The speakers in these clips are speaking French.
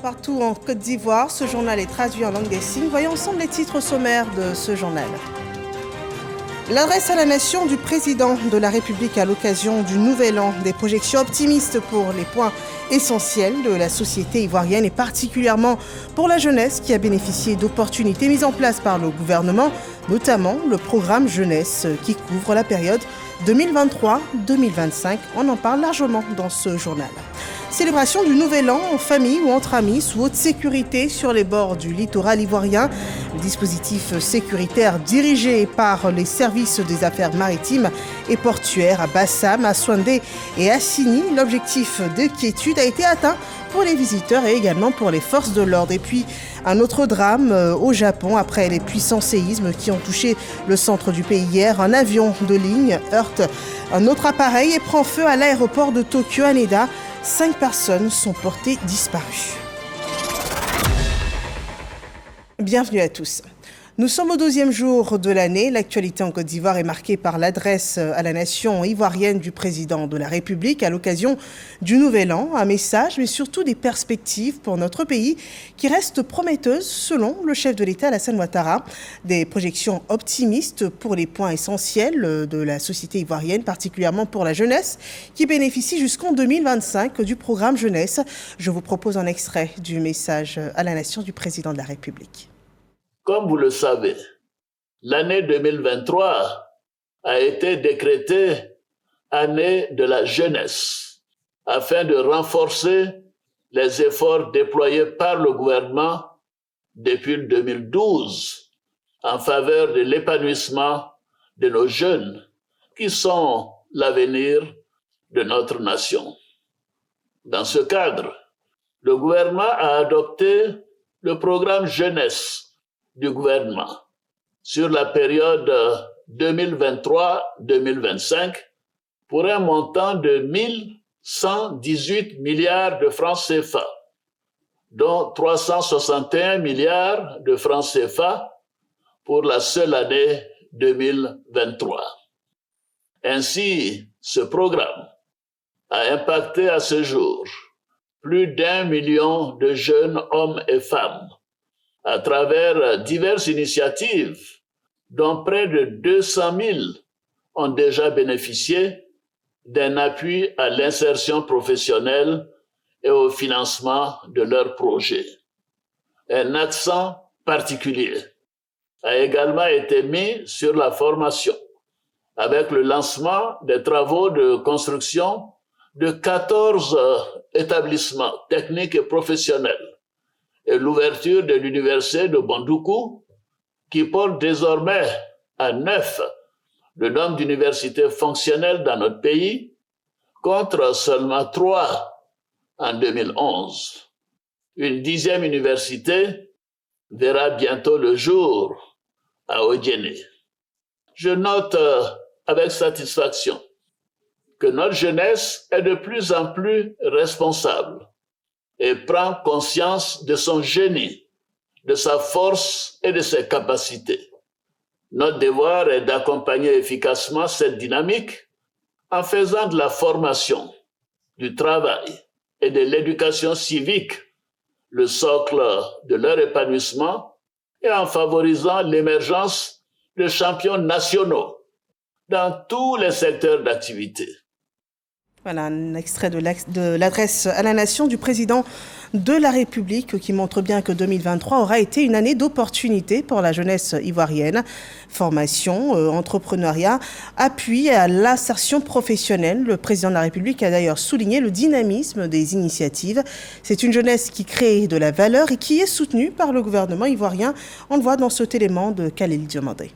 Partout en Côte d'Ivoire, ce journal est traduit en langue des signes. Voyons ensemble les titres sommaires de ce journal. L'adresse à la nation du président de la République à l'occasion du Nouvel An, des projections optimistes pour les points essentiels de la société ivoirienne et particulièrement pour la jeunesse qui a bénéficié d'opportunités mises en place par le gouvernement, notamment le programme jeunesse qui couvre la période 2023-2025. On en parle largement dans ce journal. Célébration du Nouvel An en famille ou entre amis sous haute sécurité sur les bords du littoral ivoirien. Le dispositif sécuritaire dirigé par les services des affaires maritimes et portuaires à Bassam, à Souandé et à Sini. L'objectif de quiétude a été atteint pour les visiteurs et également pour les forces de l'ordre. Et puis un autre drame au Japon après les puissants séismes qui ont touché le centre du pays hier. Un avion de ligne heurte un autre appareil et prend feu à l'aéroport de Tokyo Haneda. 5 personnes sont portées disparues. Bienvenue à tous. Nous sommes au 12e jour de l'année. L'actualité en Côte d'Ivoire est marquée par l'adresse à la nation ivoirienne du président de la République à l'occasion du Nouvel An. Un message, mais surtout des perspectives pour notre pays qui restent prometteuses selon le chef de l'État Alassane Ouattara. Des projections optimistes pour les points essentiels de la société ivoirienne, particulièrement pour la jeunesse qui bénéficie jusqu'en 2025 du programme jeunesse. Je vous propose un extrait du message à la nation du président de la République. Comme vous le savez, l'année 2023 a été décrétée année de la jeunesse afin de renforcer les efforts déployés par le gouvernement depuis 2012 en faveur de l'épanouissement de nos jeunes qui sont l'avenir de notre nation. Dans ce cadre, le gouvernement a adopté le programme jeunesse du gouvernement sur la période 2023-2025 pour un montant de 1 118 milliards de francs CFA, dont 361 milliards de francs CFA pour la seule année 2023. Ainsi, ce programme a impacté à ce jour plus d'1 million de jeunes hommes et femmes à travers diverses initiatives dont près de 200 000 ont déjà bénéficié d'un appui à l'insertion professionnelle et au financement de leurs projets. Un accent particulier a également été mis sur la formation avec le lancement des travaux de construction de 14 établissements techniques et professionnels et l'ouverture de l'université de Bandoukou, qui porte désormais à 9 le nombre d'universités fonctionnelles dans notre pays, contre seulement 3 en 2011. Une 10e université verra bientôt le jour à Odiéné. Je note avec satisfaction que notre jeunesse est de plus en plus responsable et prend conscience de son génie, de sa force et de ses capacités. Notre devoir est d'accompagner efficacement cette dynamique en faisant de la formation, du travail et de l'éducation civique le socle de leur épanouissement et en favorisant l'émergence de champions nationaux dans tous les secteurs d'activité. Voilà un extrait de l'adresse à la nation du président de la République qui montre bien que 2023 aura été une année d'opportunités pour la jeunesse ivoirienne. Formation, entrepreneuriat, appui à l'insertion professionnelle. Le président de la République a d'ailleurs souligné le dynamisme des initiatives. C'est une jeunesse qui crée de la valeur et qui est soutenue par le gouvernement ivoirien. On le voit dans cet élément de Khalil Diomandé.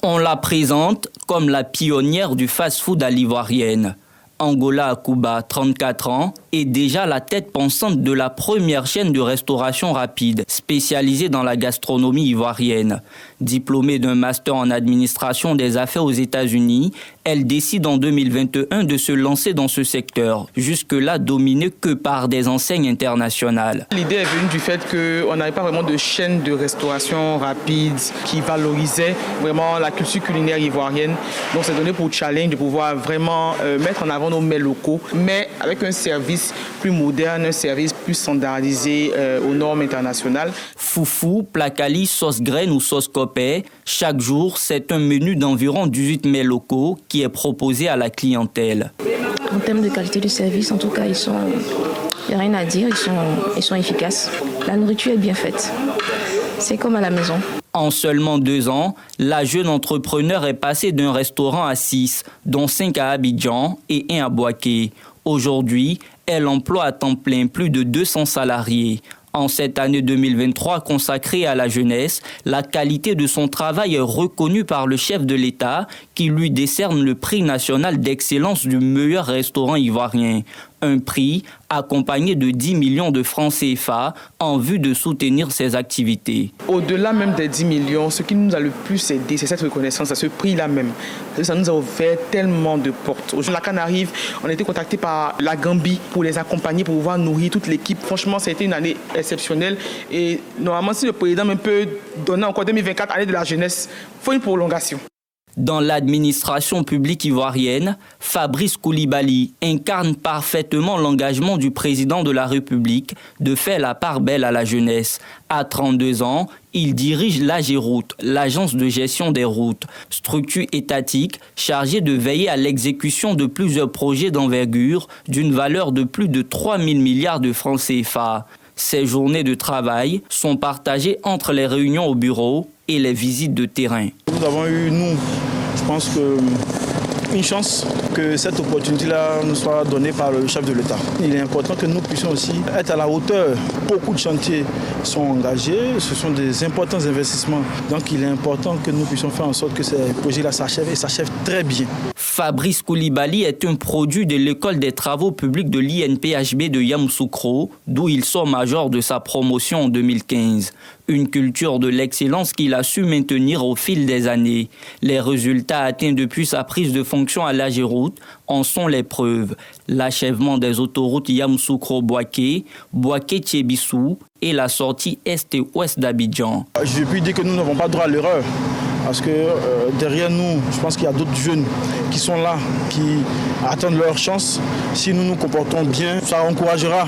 On la présente comme la pionnière du fast-food à l'ivoirienne. Angola Akuba, 34 ans, est déjà la tête pensante de la première chaîne de restauration rapide, spécialisée dans la gastronomie ivoirienne. Diplômée d'un master en administration des affaires aux États-Unis, elle décide en 2021 de se lancer dans ce secteur, jusque-là dominé que par des enseignes internationales. L'idée est venue du fait qu'on n'avait pas vraiment de chaîne de restauration rapide qui valorisait vraiment la culture culinaire ivoirienne. Donc c'est donné pour challenge de pouvoir vraiment mettre en avant nos mets locaux, mais avec un service service plus moderne, un service plus standardisé aux normes internationales. Foufou, placali, sauce graine ou sauce copé, chaque jour, c'est un menu d'environ 18 mets locaux qui est proposé à la clientèle. En termes de qualité de service, en tout cas, il n'y a rien à dire, ils sont efficaces. La nourriture est bien faite. C'est comme à la maison. En seulement 2 ans, la jeune entrepreneur est passée d'un restaurant à 6, dont 5 à Abidjan et 1 à Boaké. Aujourd'hui, elle emploie à temps plein plus de 200 salariés. En cette année 2023 consacrée à la jeunesse, la qualité de son travail est reconnue par le chef de l'État qui lui décerne le prix national d'excellence du meilleur restaurant ivoirien. Un prix accompagné de 10 millions de francs CFA en vue de soutenir ses activités. Au-delà même des 10 millions, ce qui nous a le plus aidé, c'est cette reconnaissance, à ce prix-là même. Ça nous a ouvert tellement de portes. Aujourd'hui, la CAN arrive, on a été contacté par la Gambie pour les accompagner, pour pouvoir nourrir toute l'équipe. Franchement, ça a été une année exceptionnelle. Et normalement, si le président même peut donner encore 2024, année de la jeunesse, il faut une prolongation. Dans l'administration publique ivoirienne, Fabrice Koulibaly incarne parfaitement l'engagement du président de la République de faire la part belle à la jeunesse. À 32 ans, il dirige l'AGEROUTE, l'agence de gestion des routes, structure étatique chargée de veiller à l'exécution de plusieurs projets d'envergure d'une valeur de plus de 3 000 milliards de francs CFA. Ces journées de travail sont partagées entre les réunions au bureau et les visites de terrain. Nous avons eu, je pense une chance que cette opportunité-là nous soit donnée par le chef de l'État. Il est important que nous puissions aussi être à la hauteur. Beaucoup de chantiers sont engagés, ce sont des importants investissements. Donc il est important que nous puissions faire en sorte que ces projets-là s'achèvent et s'achèvent très bien. Fabrice Koulibaly est un produit de l'école des travaux publics de l'INPHB de Yamoussoukro, d'où il sort major de sa promotion en 2015. Une culture de l'excellence qu'il a su maintenir au fil des années. Les résultats atteints depuis sa prise de fonction à l'AGEROUTE en sont les preuves. L'achèvement des autoroutes Yamoussoukro-Boaké, Boaké-Thiébissou et la sortie est et ouest d'Abidjan. Je puis dire que nous n'avons pas droit à l'erreur. Parce que derrière nous, je pense qu'il y a d'autres jeunes qui sont là, qui attendent leur chance. Si nous nous comportons bien, ça encouragera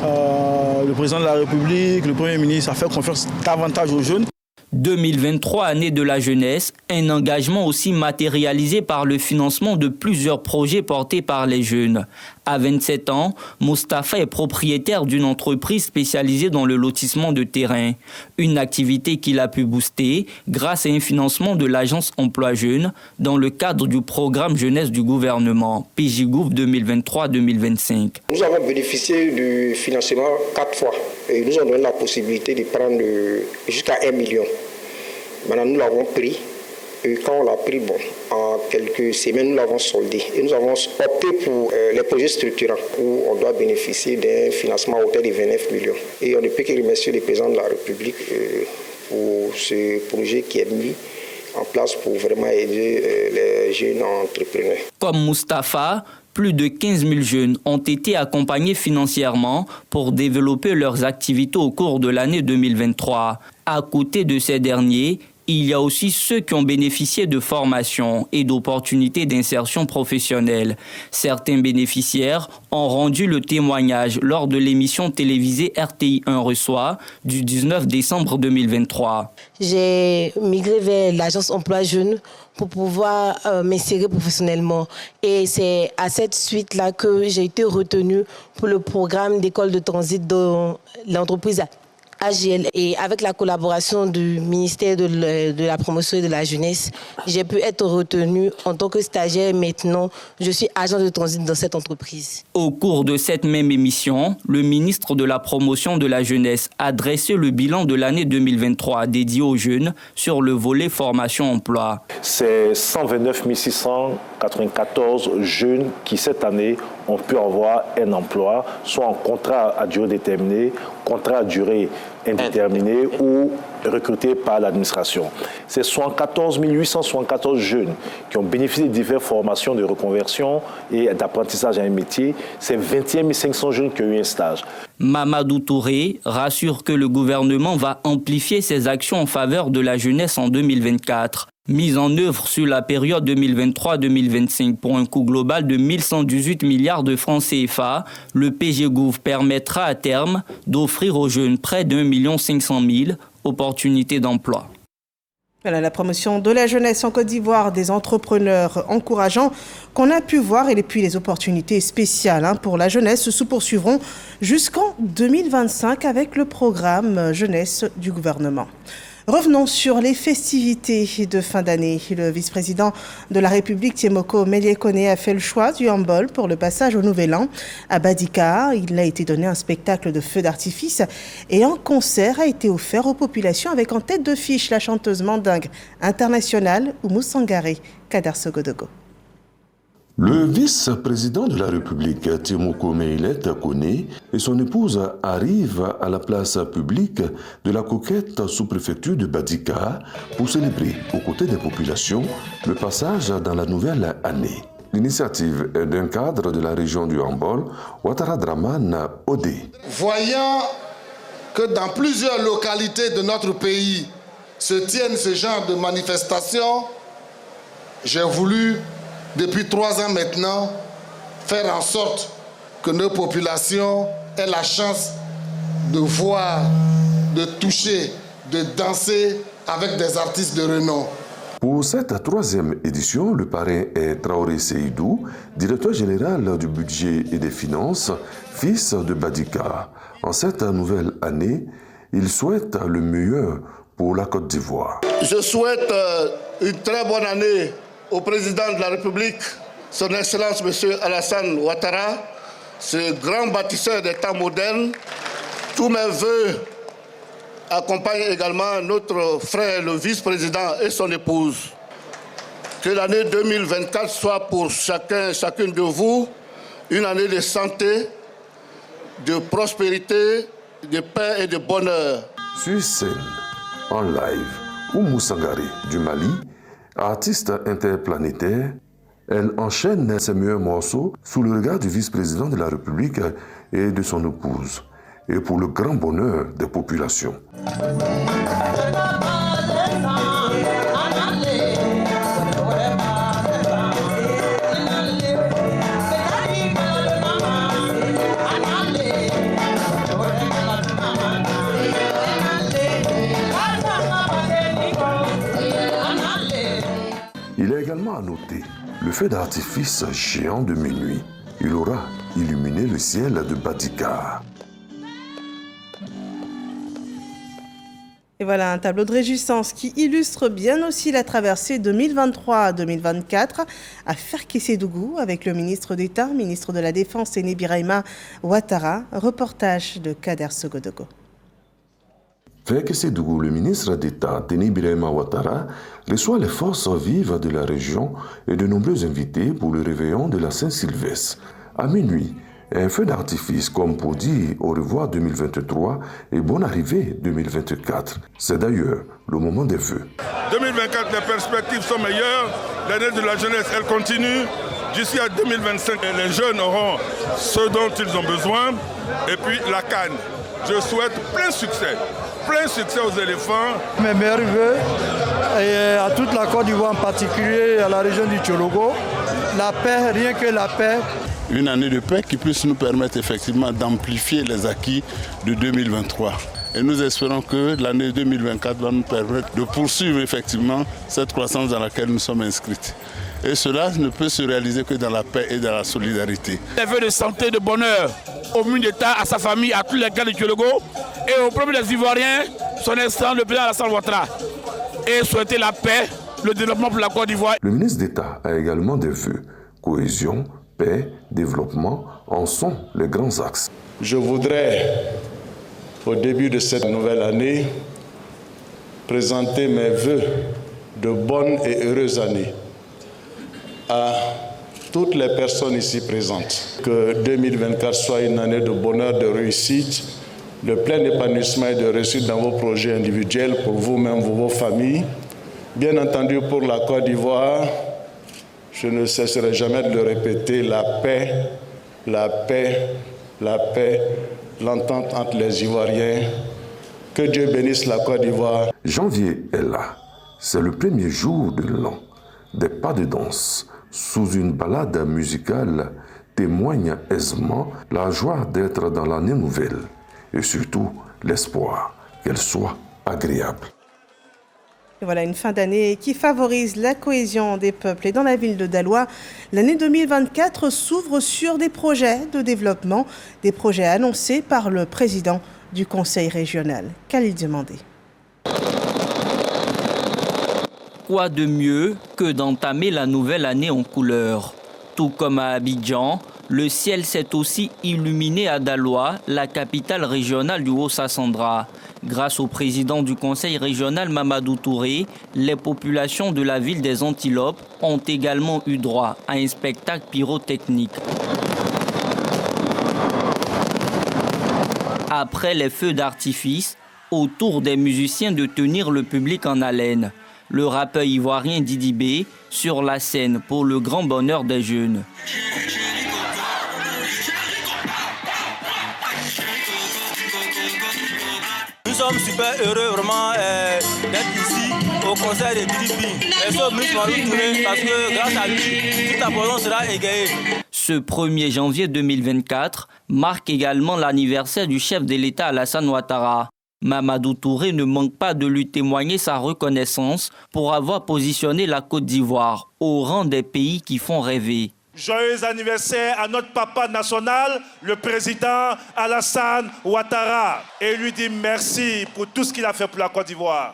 le président de la République, le Premier ministre à faire confiance davantage aux jeunes. 2023, année de la jeunesse, un engagement aussi matérialisé par le financement de plusieurs projets portés par les jeunes. À 27 ans, Mustapha est propriétaire d'une entreprise spécialisée dans le lotissement de terrain. Une activité qu'il a pu booster grâce à un financement de l'agence Emploi Jeunes dans le cadre du programme jeunesse du gouvernement, PJGouv 2023-2025. Nous avons bénéficié du financement 4 fois et nous avons donné la possibilité de prendre jusqu'à 1 million. Maintenant, nous l'avons pris. Et quand on l'a pris, en quelques semaines, nous l'avons soldé. Et nous avons opté pour les projets structurants où on doit bénéficier d'un financement à hauteur de 29 millions. Et on ne peut que remercier le président de la République pour ce projet qui est mis en place pour vraiment aider les jeunes entrepreneurs. Comme Mustapha, plus de 15 000 jeunes ont été accompagnés financièrement pour développer leurs activités au cours de l'année 2023. À côté de ces derniers, il y a aussi ceux qui ont bénéficié de formations et d'opportunités d'insertion professionnelle. Certains bénéficiaires ont rendu le témoignage lors de l'émission télévisée RTI 1 reçoit du 19 décembre 2023. J'ai migré vers l'agence Emploi Jeunes pour pouvoir m'insérer professionnellement. Et c'est à cette suite-là que j'ai été retenue pour le programme d'école de transit de l'entreprise AGL. Et avec la collaboration du ministère de la promotion et de la jeunesse, j'ai pu être retenue en tant que stagiaire. Maintenant, je suis agent de transit dans cette entreprise. Au cours de cette même émission, le ministre de la promotion de la jeunesse a dressé le bilan de l'année 2023 dédié aux jeunes sur le volet formation-emploi. C'est 129 694 jeunes qui, cette année, ont pu avoir un emploi, soit en contrat à durée déterminée, contrat à durée indéterminée ou recrutés par l'administration. C'est 74 874 jeunes qui ont bénéficié de diverses formations de reconversion et d'apprentissage à un métier. C'est 21 500 jeunes qui ont eu un stage. Mamadou Touré rassure que le gouvernement va amplifier ses actions en faveur de la jeunesse en 2024. Mise en œuvre sur la période 2023-2025 pour un coût global de 1118 milliards de francs CFA, le PGGouv permettra à terme d'offrir aux jeunes près d'1 500 000 opportunités d'emploi. Voilà la promotion de la jeunesse en Côte d'Ivoire, des entrepreneurs encourageants qu'on a pu voir et puis les opportunités spéciales pour la jeunesse se poursuivront jusqu'en 2025 avec le programme jeunesse du gouvernement. Revenons sur les festivités de fin d'année. Le vice-président de la République, Tiemoko Meliekone, a fait le choix du handball pour le passage au Nouvel An. À Badika, il a été donné un spectacle de feux d'artifice et un concert a été offert aux populations avec en tête de fiche la chanteuse mandingue internationale Oumou Sangaré, Kader Sogodogo. Le vice-président de la République, Tiemoko Meliekone, et son épouse arrivent à la place publique de la coquette sous-préfecture de Badika pour célébrer, aux côtés des populations, le passage dans la nouvelle année. L'initiative est d'un cadre de la région du handball, Ouattara Draman Odé. Voyant que dans plusieurs localités de notre pays se tiennent ce genre de manifestations, j'ai voulu depuis 3 ans maintenant, faire en sorte que nos populations aient la chance de voir, de toucher, de danser avec des artistes de renom. Pour cette 3e édition, le parrain est Traoré Seydou, directeur général du budget et des finances, fils de Badika. En cette nouvelle année, il souhaite le meilleur pour la Côte d'Ivoire. Je souhaite une très bonne année au président de la République, son Excellence M. Alassane Ouattara, ce grand bâtisseur des temps modernes. Tous mes voeux accompagnent également notre frère, le vice-président et son épouse. Que l'année 2024 soit pour chacune de vous une année de santé, de prospérité, de paix et de bonheur. Sur scène, en live, Oumou Sangaré du Mali, artiste interplanétaire, elle enchaîne ses meilleurs morceaux sous le regard du vice-président de la République et de son épouse, et pour le grand bonheur des populations. Il est également à noter le feu d'artifice géant de minuit. Il aura illuminé le ciel de Badika. Et voilà un tableau de réjouissance qui illustre bien aussi la traversée 2023-2024 à Ferkessédougou avec le ministre d'État, ministre de la Défense Aîné Birahima Ouattara. Reportage de Kader Sogodogo. Ferkessédougou, le ministre d'État Aîné Birahima Ouattara reçoit les forces vives de la région et de nombreux invités pour le réveillon de la Saint-Sylvestre. À minuit, un feu d'artifice comme pour dire au revoir 2023 et bonne arrivée 2024. C'est d'ailleurs le moment des vœux. 2024, les perspectives sont meilleures. L'année de la jeunesse, elle continue. D'ici à 2025, les jeunes auront ce dont ils ont besoin. Et puis la CAN. Je souhaite plein succès aux éléphants. Mes meilleurs vœux et à toute la Côte d'Ivoire, en particulier à la région du Tchologo. La paix, rien que la paix. Une année de paix qui puisse nous permettre effectivement d'amplifier les acquis de 2023. Et nous espérons que l'année 2024 va nous permettre de poursuivre effectivement cette croissance dans laquelle nous sommes inscrits. Et cela ne peut se réaliser que dans la paix et dans la solidarité. Les vœux de santé, de bonheur au ministre d'État, à sa famille, à tous les gars de Tchologo et au premier des Ivoiriens, son excellence le président Alassane Ouattara. Et souhaiter la paix, le développement pour la Côte d'Ivoire. Le ministre d'État a également des vœux. Cohésion, paix, développement en sont les grands axes. Je voudrais, au début de cette nouvelle année, présenter mes vœux de bonne et heureuse année à toutes les personnes ici présentes. Que 2024 soit une année de bonheur, de réussite, de plein épanouissement et de réussite dans vos projets individuels, pour vous-même, vos familles. Bien entendu, pour la Côte d'Ivoire, je ne cesserai jamais de le répéter, la paix, la paix, la paix, l'entente entre les Ivoiriens. Que Dieu bénisse la Côte d'Ivoire. Janvier est là. C'est le premier jour de l'an. Des pas de danse sous une balade musicale témoignent aisément la joie d'être dans l'année nouvelle et surtout l'espoir qu'elle soit agréable. Et voilà une fin d'année qui favorise la cohésion des peuples. Et dans la ville de Daloa, l'année 2024 s'ouvre sur des projets de développement, des projets annoncés par le président du conseil régional. Khalil Demandé. Quoi de mieux que d'entamer la nouvelle année en couleurs? Tout comme à Abidjan, le ciel s'est aussi illuminé à Daloa, la capitale régionale du Haut-Sassandra. Grâce au président du conseil régional Mamadou Touré, les populations de la ville des Antilopes ont également eu droit à un spectacle pyrotechnique. Après les feux d'artifice, au tour des musiciens de tenir le public en haleine. Le rappeur ivoirien Didi B sur la scène pour le grand bonheur des jeunes. Nous sommes super heureux vraiment d'être ici au concert de Didi B. Et ce Touré parce que grâce à lui, toute la production sera égayée. Ce 1er janvier 2024 marque également l'anniversaire du chef de l'État Alassane Ouattara. Mamadou Touré ne manque pas de lui témoigner sa reconnaissance pour avoir positionné la Côte d'Ivoire au rang des pays qui font rêver. Joyeux anniversaire à notre papa national, le président Alassane Ouattara. Et lui dit merci pour tout ce qu'il a fait pour la Côte d'Ivoire.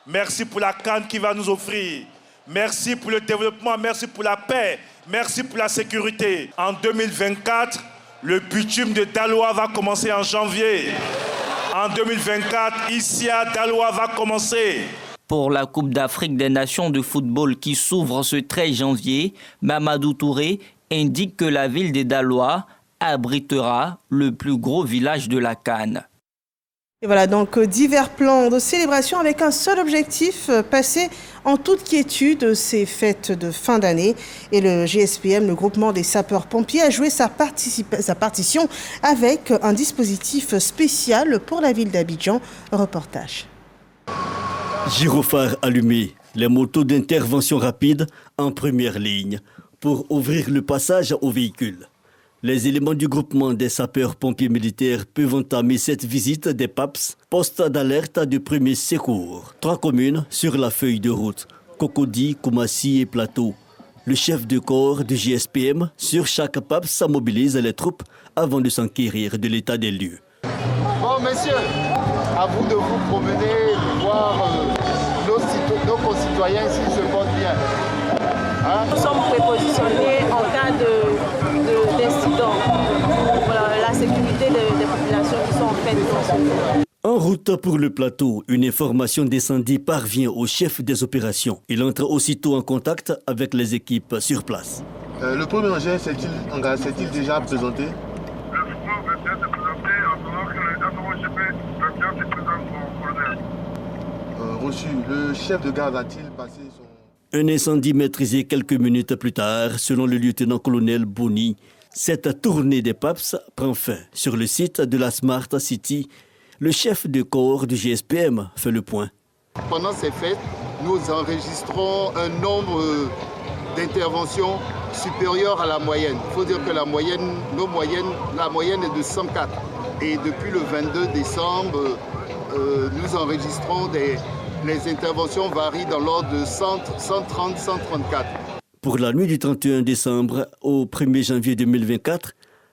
Merci pour la CAN qu'il va nous offrir. Merci pour le développement, merci pour la paix, merci pour la sécurité. En 2024, le bitume de Daloa va commencer en janvier. En 2024, ici à Daloa va commencer. Pour la Coupe d'Afrique des Nations de football qui s'ouvre ce 13 janvier, Mamadou Touré indique que la ville de Daloa abritera le plus gros village de la CAN. Et voilà donc divers plans de célébration avec un seul objectif, passer en toute quiétude ces fêtes de fin d'année. Et le GSPM, le groupement des sapeurs-pompiers, a joué sa partition avec un dispositif spécial pour la ville d'Abidjan. Reportage. Gyrophares allumés, les motos d'intervention rapide en première ligne pour ouvrir le passage aux véhicules. Les éléments du groupement des sapeurs-pompiers militaires peuvent entamer cette visite des PAPS, postes d'alerte de premier secours. 3 communes sur la feuille de route, Cocody, Koumassi et Plateau. Le chef de corps du GSPM sur chaque PAPS mobilise les troupes avant de s'enquérir de l'état des lieux. Bon messieurs, à vous de vous promener, de voir nos concitoyens s'ils se portent bien. Nous sommes prépositionnés en cas d'incident pour la sécurité des populations qui sont en fait dans ce. En route pour le plateau, une information d'incendie parvient au chef des opérations. Il entre aussitôt en contact avec les équipes sur place. Le premier engin s'est-il déjà présenté? Le fourgon 21 s'est présenté en attendant que les agents GP 21 se présentent au colonel. Reçu. Le chef de garde a-t-il passé son... Un incendie maîtrisé quelques minutes plus tard, selon le lieutenant-colonel Boni. Cette tournée des PAPS prend fin sur le site de la Smart City. Le chef de corps du GSPM fait le point. Pendant ces fêtes, nous enregistrons un nombre d'interventions supérieur à la moyenne. Il faut dire que la moyenne est de 104. Et depuis le 22 décembre, nous enregistrons les interventions varient dans l'ordre de 130-134. Pour la nuit du 31 décembre au 1er janvier 2024,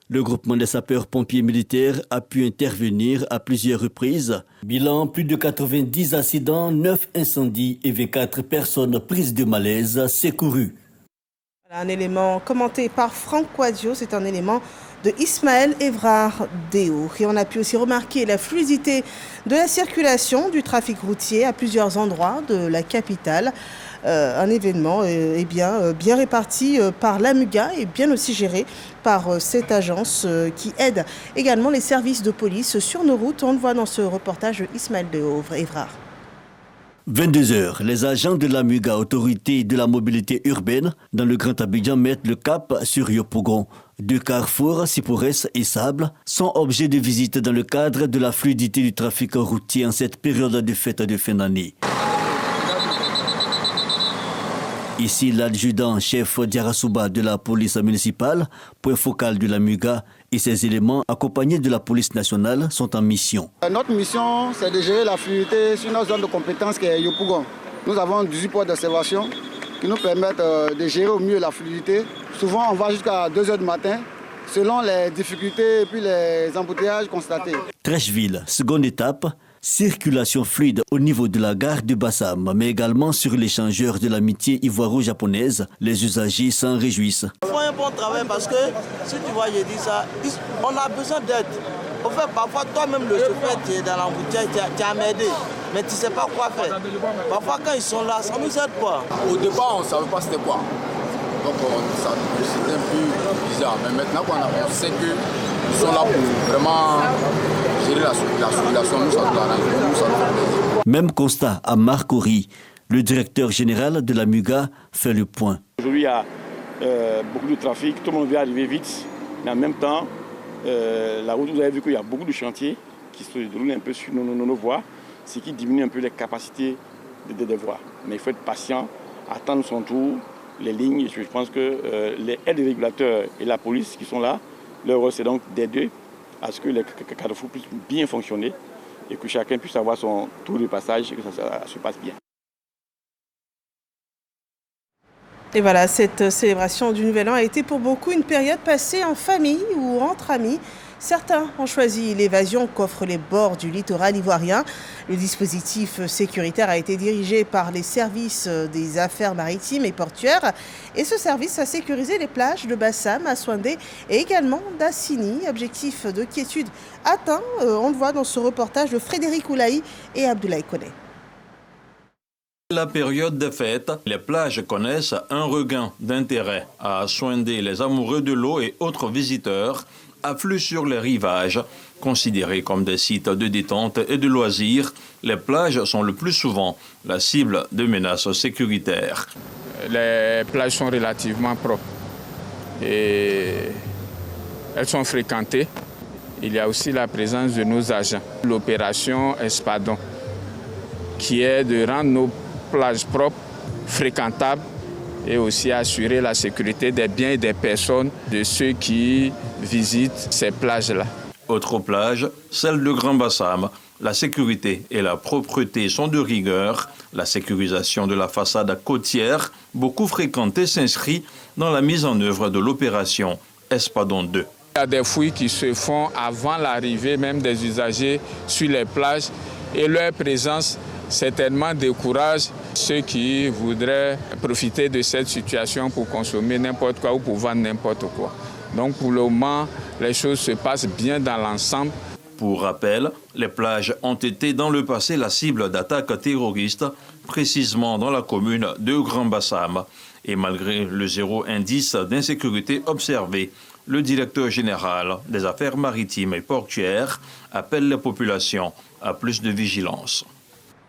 le groupement des sapeurs-pompiers militaires a pu intervenir à plusieurs reprises. Bilan, plus de 90 accidents, 9 incendies et 24 personnes prises de malaise secourues. Un élément commenté par Franck Quadio, c'est un élément de Ismaël Evrard Déo. Et on a pu aussi remarquer la fluidité de la circulation du trafic routier à plusieurs endroits de la capitale. Un événement bien réparti par l'AMUGA et bien aussi géré par cette agence qui aide également les services de police sur nos routes. On le voit dans ce reportage Ismaël Déo Evrard. 22h, les agents de l'AMUGA, autorité de la mobilité urbaine, dans le Grand Abidjan mettent le cap sur Yopougon. 2 carrefours, Sipourès et Sable, sont objets de visite dans le cadre de la fluidité du trafic routier en cette période de fête de fin d'année. Ici, l'adjudant-chef Diarasuba de la police municipale, point focal de la MUGA, et ses éléments accompagnés de la police nationale sont en mission. Notre mission, c'est de gérer la fluidité sur notre zone de compétence qui est Yopougon. Nous avons 18 points d'observation qui nous permettent de gérer au mieux la fluidité. Souvent, on va jusqu'à 2 h du matin, selon les difficultés et puis les embouteillages constatés. Trècheville, seconde étape, circulation fluide au niveau de la gare de Bassam, mais également sur l'échangeur de l'amitié ivoiro-japonaise. Les usagers s'en réjouissent. Il faut un bon travail parce que, si tu vois, je dis ça, on a besoin d'aide. En fait, parfois, toi-même, le chauffeur, tu es dans l'embouteillage, tu as m'aidé, mais tu ne sais pas quoi faire. Parfois, quand ils sont là, ça ne nous aide pas. Au départ, on ne savait pas c'était quoi. Donc, c'était un peu bizarre. Mais maintenant on sait qu'ils sont là pour vraiment gérer la circulation. Nous, ça nous arrange. Même constat à Marcory. Le directeur général de la MUGA fait le point. Aujourd'hui, il y a beaucoup de trafic. Tout le monde veut arriver vite. Mais en même temps, la route, vous avez vu qu'il y a beaucoup de chantiers qui se déroulent un peu sur nos voies, ce qui diminue un peu les capacités des voies. Mais il faut être patient, attendre son tour. Les lignes, je pense que les aides des régulateurs et la police qui sont là, leur rôle c'est donc d'aider à ce que les carrefours puissent bien fonctionner et que chacun puisse avoir son tour de passage et que ça se passe bien. Et voilà, cette célébration du Nouvel An a été pour beaucoup une période passée en famille ou entre amis. Certains ont choisi l'évasion qu'offrent les bords du littoral ivoirien. Le dispositif sécuritaire a été dirigé par les services des affaires maritimes et portuaires. Et ce service a sécurisé les plages de Bassam, Assouandé et également d'Assini. Objectif de quiétude atteint, on le voit dans ce reportage de Frédéric Oulaï et Abdoulaye Koné. La période des fêtes, les plages connaissent un regain d'intérêt. À Assouandé, les amoureux de l'eau et autres visiteurs affluent sur les rivages. Considérés comme des sites de détente et de loisirs, les plages sont le plus souvent la cible de menaces sécuritaires. Les plages sont relativement propres et elles sont fréquentées. Il y a aussi la présence de nos agents. L'opération Espadon, qui est de rendre nos plages propres, fréquentables, et aussi assurer la sécurité des biens et des personnes de ceux qui visitent ces plages-là. Autre plage, celle de Grand Bassam. La sécurité et la propreté sont de rigueur. La sécurisation de la façade côtière, beaucoup fréquentée, s'inscrit dans la mise en œuvre de l'opération Espadon 2. Il y a des fouilles qui se font avant l'arrivée même des usagers sur les plages et leur présence certainement décourage ceux qui voudraient profiter de cette situation pour consommer n'importe quoi ou pour vendre n'importe quoi. Donc pour le moment, les choses se passent bien dans l'ensemble. Pour rappel, les plages ont été dans le passé la cible d'attaques terroristes, précisément dans la commune de Grand Bassam. Et malgré le zéro indice d'insécurité observé, le directeur général des affaires maritimes et portuaires appelle les populations à plus de vigilance.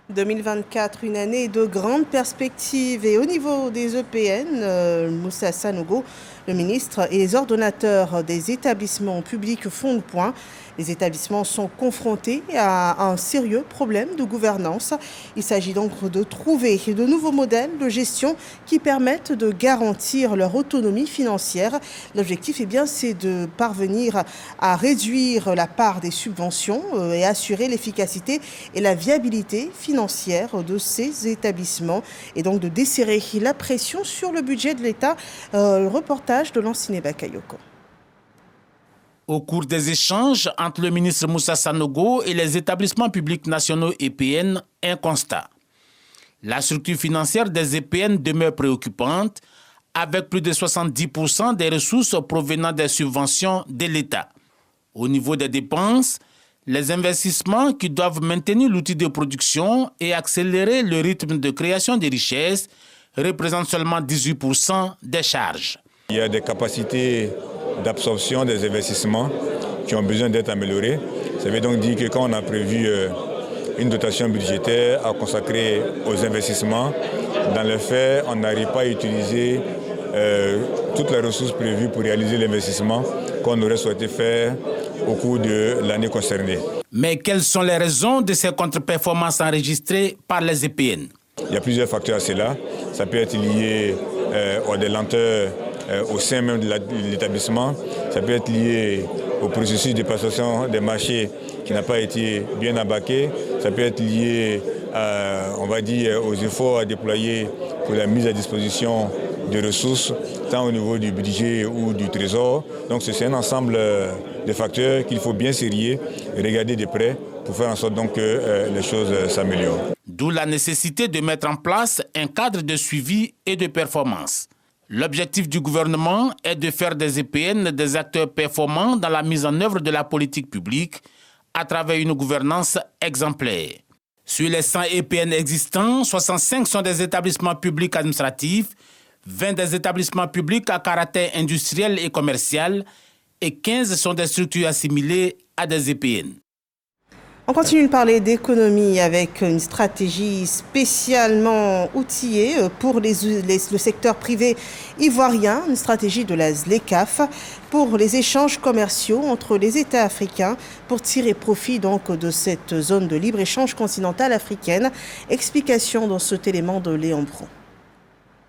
2024, une année de grandes perspectives. Et au niveau des EPN, Moussa Sanogo, le ministre et les ordonnateurs des établissements publics font le point. Les établissements sont confrontés à un sérieux problème de gouvernance. Il s'agit donc de trouver de nouveaux modèles de gestion qui permettent de garantir leur autonomie financière. L'objectif, c'est de parvenir à réduire la part des subventions et assurer l'efficacité et la viabilité financière de ces établissements et donc de desserrer la pression sur le budget de l'État. Reportage de Lanciné Bakayoko. Au cours des échanges entre le ministre Moussa Sanogo et les établissements publics nationaux EPN, un constat. La structure financière des EPN demeure préoccupante, avec plus de 70% des ressources provenant des subventions de l'État. Au niveau des dépenses, les investissements qui doivent maintenir l'outil de production et accélérer le rythme de création de richesses représentent seulement 18% des charges. Il y a des capacités d'absorption des investissements qui ont besoin d'être améliorées. Ça veut donc dire que quand on a prévu une dotation budgétaire à consacrer aux investissements, dans les faits, on n'arrive pas à utiliser toutes les ressources prévues pour réaliser l'investissement qu'on aurait souhaité faire au cours de l'année concernée. Mais quelles sont les raisons de ces contre-performances enregistrées par les EPN ? Il y a plusieurs facteurs à cela. Ça peut être lié à des lenteurs au sein même de l'établissement. Ça peut être lié au processus de passation des marchés qui n'a pas été bien abaqué. Ça peut être lié, on va dire, aux efforts à déployer pour la mise à disposition de ressources, tant au niveau du budget ou du trésor. Donc c'est un ensemble de facteurs qu'il faut bien serrer et regarder de près pour faire en sorte donc que les choses s'améliorent. D'où la nécessité de mettre en place un cadre de suivi et de performance. L'objectif du gouvernement est de faire des EPN des acteurs performants dans la mise en œuvre de la politique publique à travers une gouvernance exemplaire. Sur les 100 EPN existants, 65 sont des établissements publics administratifs, 20 des établissements publics à caractère industriel et commercial et 15 sont des structures assimilées à des EPN. On continue de parler d'économie avec une stratégie spécialement outillée pour le secteur privé ivoirien, une stratégie de la ZLECAf pour les échanges commerciaux entre les États africains pour tirer profit donc de cette zone de libre-échange continentale africaine. Explication dans cet élément de Léon Bron.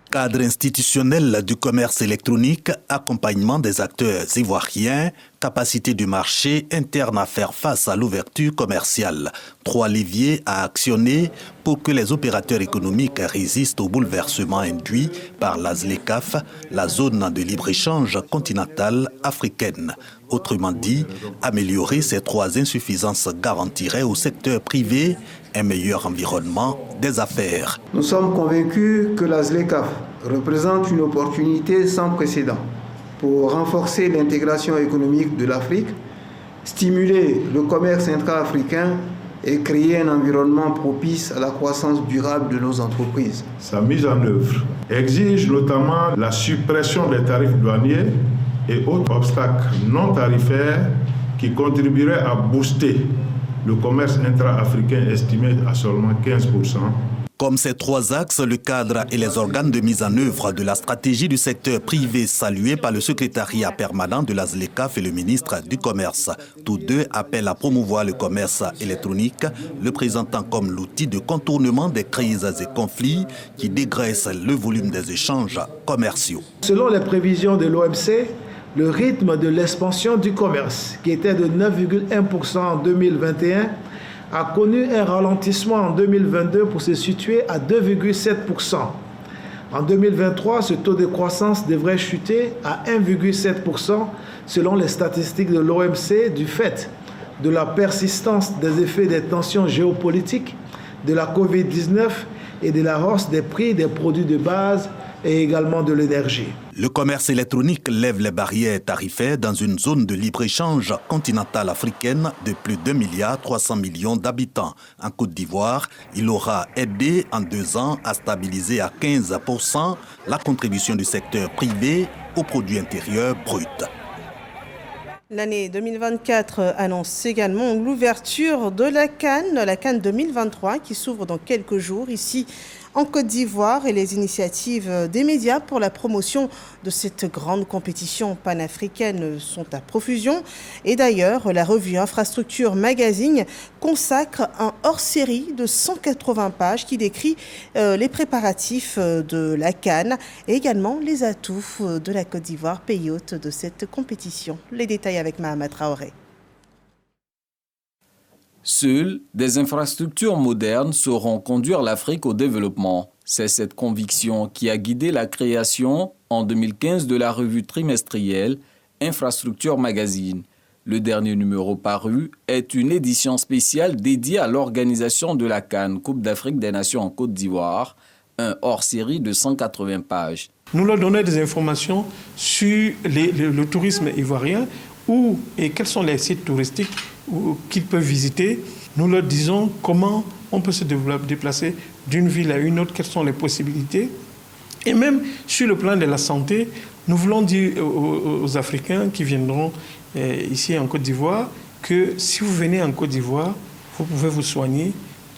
Cadre institutionnel du commerce électronique, accompagnement des acteurs ivoiriens, capacité du marché interne à faire face à l'ouverture commerciale. 3 leviers à actionner pour que les opérateurs économiques résistent au bouleversement induit par la ZLECAf, la zone de libre-échange continentale africaine. Autrement dit, améliorer ces 3 insuffisances garantirait au secteur privé un meilleur environnement des affaires. Nous sommes convaincus que la ZLECAf représente une opportunité sans précédent pour renforcer l'intégration économique de l'Afrique, stimuler le commerce intra-africain et créer un environnement propice à la croissance durable de nos entreprises. Sa mise en œuvre exige notamment la suppression des tarifs douaniers et autres obstacles non tarifaires qui contribueraient à booster le commerce intra-africain estimé à seulement 15%. Comme ces 3 axes, le cadre et les organes de mise en œuvre de la stratégie du secteur privé salués par le secrétariat permanent de la ZLECAf et le ministre du Commerce. Tous deux appellent à promouvoir le commerce électronique, le présentant comme l'outil de contournement des crises et conflits qui dégraissent le volume des échanges commerciaux. Selon les prévisions de l'OMC, le rythme de l'expansion du commerce, qui était de 9,1% en 2021, a connu un ralentissement en 2022 pour se situer à 2,7%. En 2023, ce taux de croissance devrait chuter à 1,7% selon les statistiques de l'OMC du fait de la persistance des effets des tensions géopolitiques, de la Covid-19 et de la hausse des prix des produits de base et également de l'énergie. Le commerce électronique lève les barrières tarifaires dans une zone de libre-échange continentale africaine de plus d'1,3 milliard d'habitants. En Côte d'Ivoire, il aura aidé en 2 ans à stabiliser à 15% la contribution du secteur privé au produit intérieur brut. L'année 2024 annonce également l'ouverture de la CAN 2023 qui s'ouvre dans quelques jours ici en Côte d'Ivoire et les initiatives des médias pour la promotion de cette grande compétition panafricaine sont à profusion. Et d'ailleurs, la revue Infrastructure Magazine consacre un hors-série de 180 pages qui décrit les préparatifs de la CAN et également les atouts de la Côte d'Ivoire, pays hôte de cette compétition. Les détails avec Mahama Traoré. Seules des infrastructures modernes sauront conduire l'Afrique au développement. C'est cette conviction qui a guidé la création en 2015 de la revue trimestrielle Infrastructure Magazine. Le dernier numéro paru est une édition spéciale dédiée à l'organisation de la CAN, Coupe d'Afrique des Nations en Côte d'Ivoire, un hors-série de 180 pages. Nous leur donnons des informations sur le tourisme ivoirien, où et quels sont les sites touristiques qu'ils peuvent visiter. Nous leur disons comment on peut se déplacer d'une ville à une autre, quelles sont les possibilités. Et même sur le plan de la santé, nous voulons dire aux Africains qui viendront ici en Côte d'Ivoire que si vous venez en Côte d'Ivoire, vous pouvez vous soigner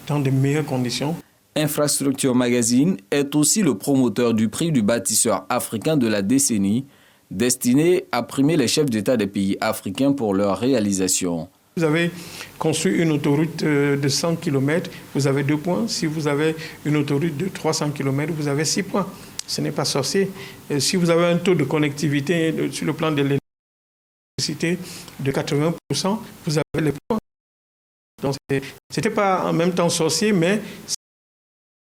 dans de meilleures conditions. Infrastructure Magazine est aussi le promoteur du prix du bâtisseur africain de la décennie, destiné à primer les chefs d'État des pays africains pour leur réalisation. Vous avez construit une autoroute de 100 km, vous avez 2 points. Si vous avez une autoroute de 300 km, vous avez 6 points. Ce n'est pas sorcier. Et si vous avez un taux de connectivité sur le plan de l'électricité de 80%, vous avez les points. Donc, ce n'était pas en même temps sorcier, mais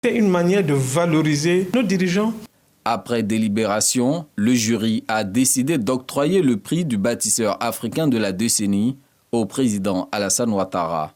c'était une manière de valoriser nos dirigeants. Après délibération, le jury a décidé d'octroyer le prix du bâtisseur africain de la décennie au président Alassane Ouattara.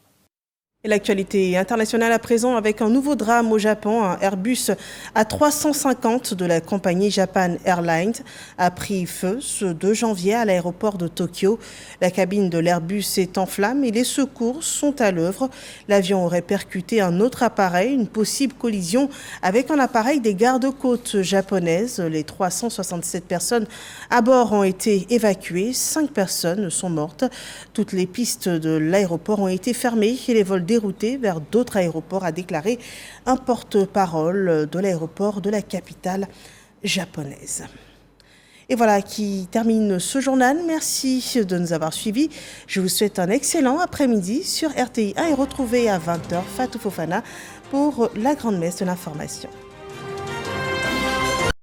Et l'actualité internationale à présent avec un nouveau drame au Japon. Un Airbus A350 de la compagnie Japan Airlines a pris feu ce 2 janvier à l'aéroport de Tokyo. La cabine de l'Airbus est en flammes et les secours sont à l'œuvre. L'avion aurait percuté un autre appareil, une possible collision avec un appareil des gardes-côtes japonaises. Les 367 personnes à bord ont été évacuées. 5 personnes sont mortes. Toutes les pistes de l'aéroport ont été fermées et les vols déroutés vers d'autres aéroports, a déclaré un porte-parole de l'aéroport de la capitale japonaise. Et voilà qui termine ce journal. Merci de nous avoir suivis. Je vous souhaite un excellent après-midi sur RTI 1 et retrouvez à 20h Fatou Fofana pour la grande messe de l'information.